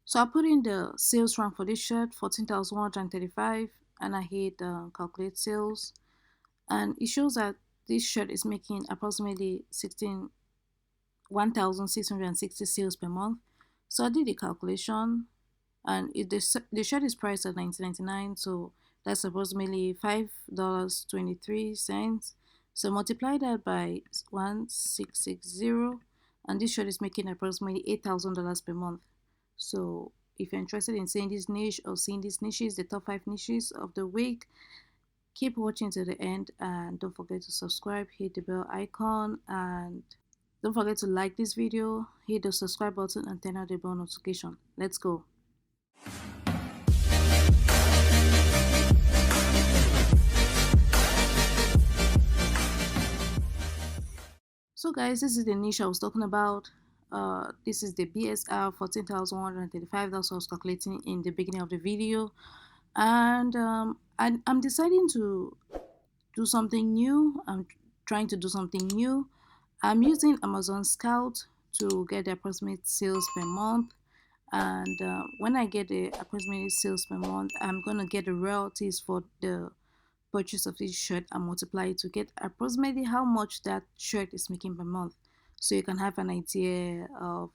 So I put in the sales rank for this shirt, 14,135, and I hit calculate sales, and it shows that this shirt is making approximately 1,660 sales per month. So I did the calculation, and the shirt is priced at 19.99, so that's approximately $5.23. So multiply that by 1,660, and this shirt is making approximately $8,000 per month. So if you're interested in seeing this niche or seeing these niches, the top 5 niches of the week, keep watching to the end, and don't forget to subscribe, hit the bell icon, and don't forget to like this video, hit the subscribe button, and turn on the bell notification. Let's go. So guys, this is the niche I was talking about. This is the BSR 14,135. That's what I was calculating in the beginning of the video. And I'm deciding to do something new. I'm trying to do something new. I'm using Amazon Scout to get the approximate sales per month. And when I get the approximate sales per month, I'm going to get the royalties for the purchase of each shirt and multiply it to get approximately how much that shirt is making per month, so you can have an idea of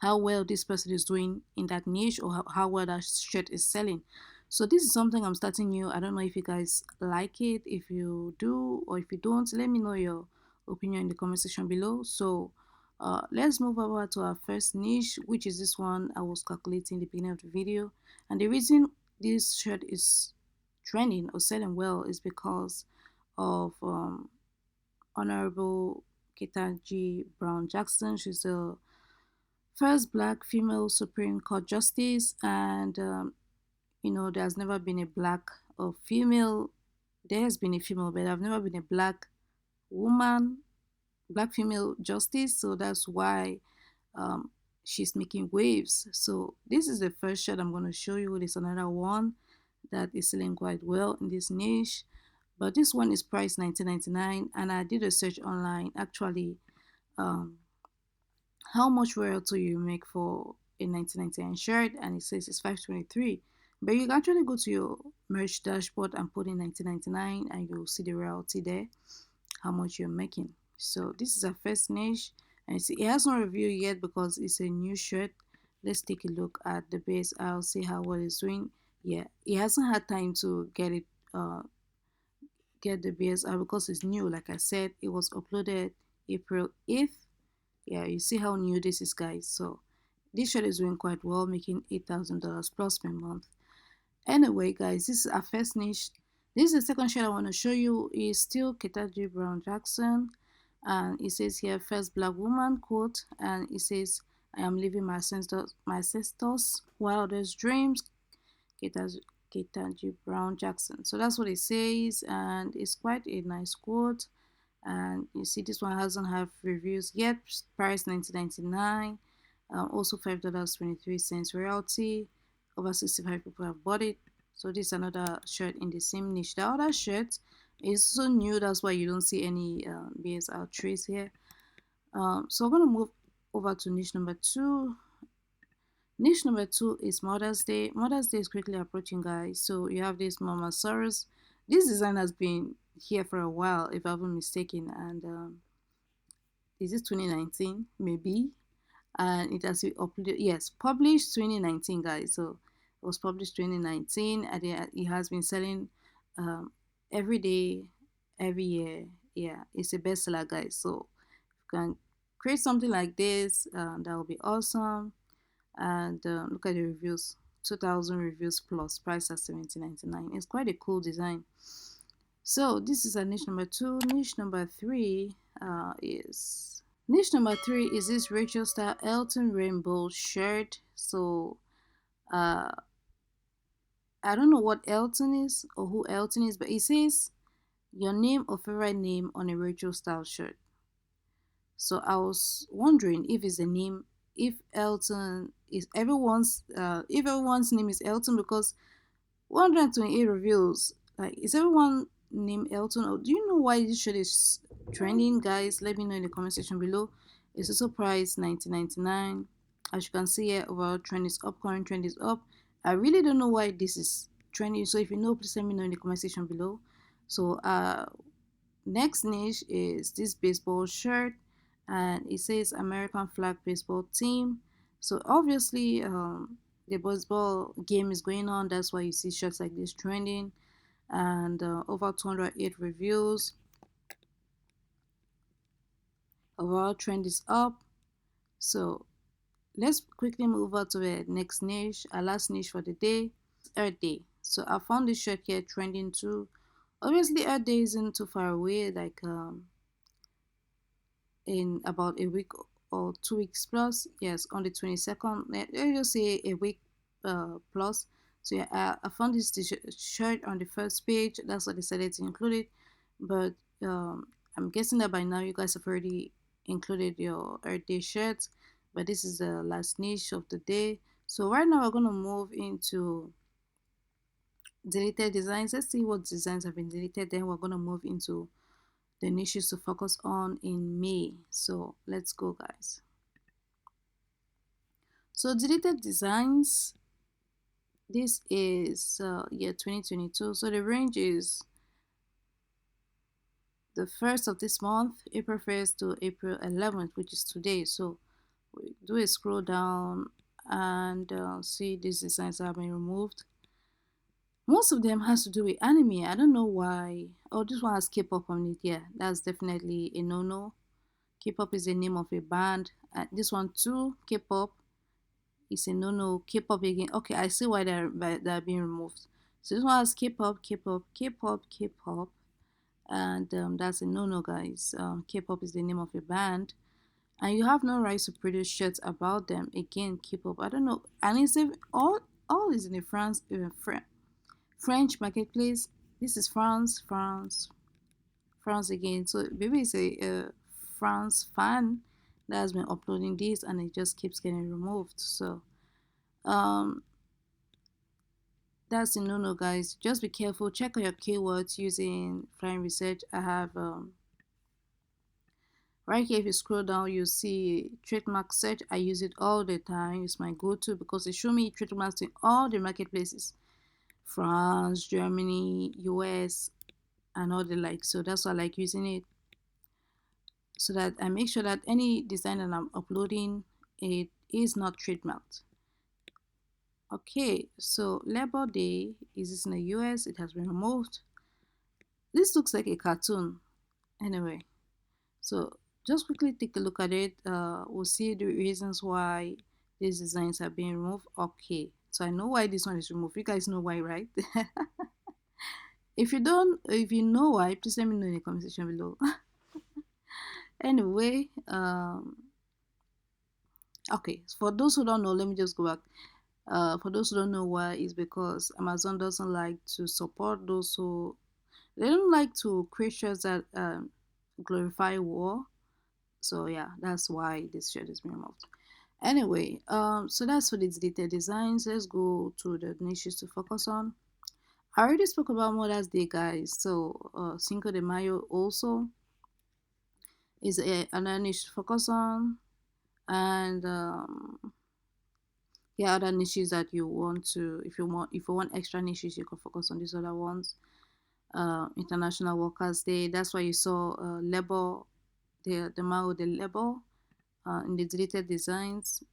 how well this person is doing in that niche, or how well that shirt is selling. So this is something I'm starting new. I don't know if you guys like it. If you do or if you don't, let me know your opinion in the comment section below. So let's move over to our first niche, which is this one I was calculating the beginning of the video. And the reason this shirt is trending or selling well is because of Honorable Ketanji Brown Jackson. She's the first black female Supreme Court Justice, and there's never been a black or female. There has been a female, but I've never been a black woman, black female justice. So that's why um, she's making waves. So this is the first shot I'm going to show you. There's another one that is selling quite well in this niche, but this one is priced 19.99, and I did a search online actually. Um, how much royalty you make for a 1999 shirt, and it says it's 523, but you can actually go to your merch dashboard and put in 1999, and you'll see the royalty there, how much you're making. So this is our first niche, and see it has no review yet because it's a new shirt. Let's take a look at the base. I'll see how well it's doing. Yeah, it hasn't had time to get the BSR because it's new. Like I said, it was uploaded April 8th. Yeah, you see how new this is, guys. So this shirt is doing quite well, making $8,000 plus per month. Anyway, guys, this is our first niche. This is the second shirt I want to show you. Is still Ketanji Brown Jackson, and it says here first black woman quote, and it says I am living my ancestors wildest dreams. Ketanji Brown Jackson. So that's what it says, and it's quite a nice quote. And you see this one hasn't have reviews yet. Price 19.99. Also $5.23 royalty. Over 65 people have bought it. So this is another shirt in the same niche. The other shirt is so new, that's why you don't see any BSR trace here. So I'm gonna move over to niche number 2. Niche number 2 is Mother's Day. Mother's Day is quickly approaching, guys. So you have this Mama Soros. This design has been here for a while, if I'm not mistaken. And is it 2019? Maybe. And it has been uploaded. Yes, published 2019, guys. So it was published 2019, and it has been selling every day, every year. Yeah, it's a bestseller, guys. So if you can create something like this, that would be awesome. And look at the reviews, 2,000 reviews plus, price at $17.99. It's quite a cool design. So this is a niche number 2. Niche number 3 is this Rachel Star Elton Rainbow shirt. So I don't know what Elton is or who Elton is, but it says your name or favorite name on a Rachel style shirt. So I was wondering if it's a name, if Elton is if everyone's name is Elton, because 128 reviews, like, is everyone named Elton? Or do you know why this shirt is trending, guys? Let me know in the comment section below. It's also priced 19.99. As you can see here, overall trend is up, current trend is up. I really don't know why this is trending. So if you know, please let me know in the comment section below. So next niche is this baseball shirt, and it says American flag baseball team. So obviously, the baseball game is going on. That's why you see shirts like this trending, and over 208 reviews. Overall trend is up. So let's quickly move on to the next niche, our last niche for the day, Earth Day. So I found this shirt here trending too. Obviously, Earth Day isn't too far away, like in about a week or 2 weeks plus. Yes, on the 22nd. Let's just say a week plus. So yeah, I found this shirt on the first page. That's what I decided to include it. But I'm guessing that by now you guys have already included your Earth Day shirts. But this is the last niche of the day. So right now we're gonna move into deleted designs. Let's see what designs have been deleted. Then we're gonna move into the niches to focus on in May. So let's go, guys. So deleted designs. This is year 2022. So the range is the first of this month, April 1st to April 11th, which is today. So we do a scroll down and see these designs have been removed. Most of them has to do with anime. I don't know why. Oh, this one has K-pop on it. Yeah, that's definitely a no-no. K-pop is the name of a band. This one too, K-pop is a no-no. K-pop again. Okay, I see why they're being removed. So this one has K-pop, K-pop, K-pop, K-pop, and that's a no-no, guys. K-pop is the name of a band, and you have no right to produce shirts about them. Again, K-pop. I don't know, and it's all is in the French marketplace. This is France again. So maybe it's a France fan that has been uploading this, and it just keeps getting removed. So um, that's a no-no, guys. Just be careful. Check on your keywords using Flying Research. I have right here. If you scroll down, you see trademark search. I use it all the time. It's my go-to because it shows me trademarks in all the marketplaces: France, Germany, US, and all the like. So that's why I like using it, so that I make sure that any design that I'm uploading, it is not trademarked. Okay, so Labor Day is this in the US? It has been removed. This looks like a cartoon. Anyway, so just quickly take a look at it. We'll see the reasons why these designs are being removed. Okay, so I know why this one is removed. You guys know why, right? If you know why, please let me know in the comment section below. Anyway, okay, for those who don't know, let me just go back. For those who don't know why, it's because Amazon doesn't like to support those who, they don't like to create shirts that glorify war. So yeah, that's why this shirt is being removed. Anyway, so that's for the deleted designs. Let's go to the niches to focus on. I already spoke about Mother's Day, guys. So Cinco de Mayo also is another niche to focus on, and yeah, other niches that you want to, if you want extra niches, you can focus on these other ones. International Workers Day. That's why you saw labor, the Mao de labor in the deleted designs.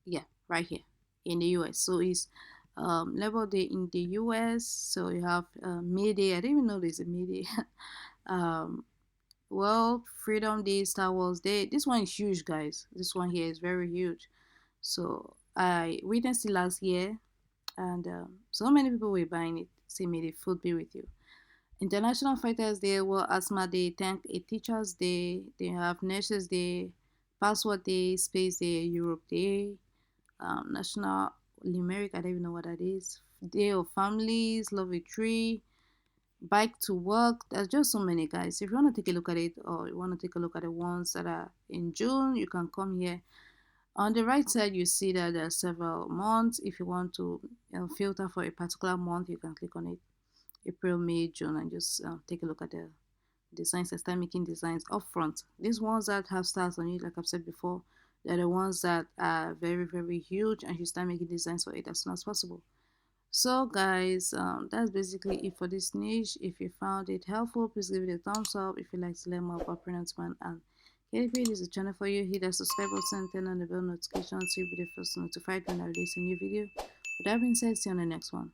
Yeah, right here in the US. So it's Labor Day in the US. So you have May Day. I didn't even know there's a May Day. um, World Freedom Day, Star Wars Day. This one is huge, guys. This one here is very huge. So I witnessed it last year, and so many people were buying it. Say, may the food be with you. International Fighters Day, World Asthma Day, Thank a Teachers Day. They have Nurses Day, Password Day, Space Day, Europe Day, National Limerick. I don't even know what that is. Day of Families, Love a Tree, Bike to Work. There's just so many, guys. If you want to take a look at it, or you want to take a look at the ones that are in June, you can come here. On the right side, you see that there are several months. If you want to filter for a particular month, you can click on it. April, May, June, and just take a look at the designs and start making designs up front. These ones that have stars on it, like I've said before, they're the ones that are very, very huge, and you start making designs for it as soon as possible. So guys, that's basically it for this niche. If you found it helpful, please give it a thumbs up. If you'd like to learn more about Pronouncement and KDP, this is a channel for you. Hit that subscribe button, turn on the bell notification so you'll be the first notified when I release a new video. With that being said, see you on the next one.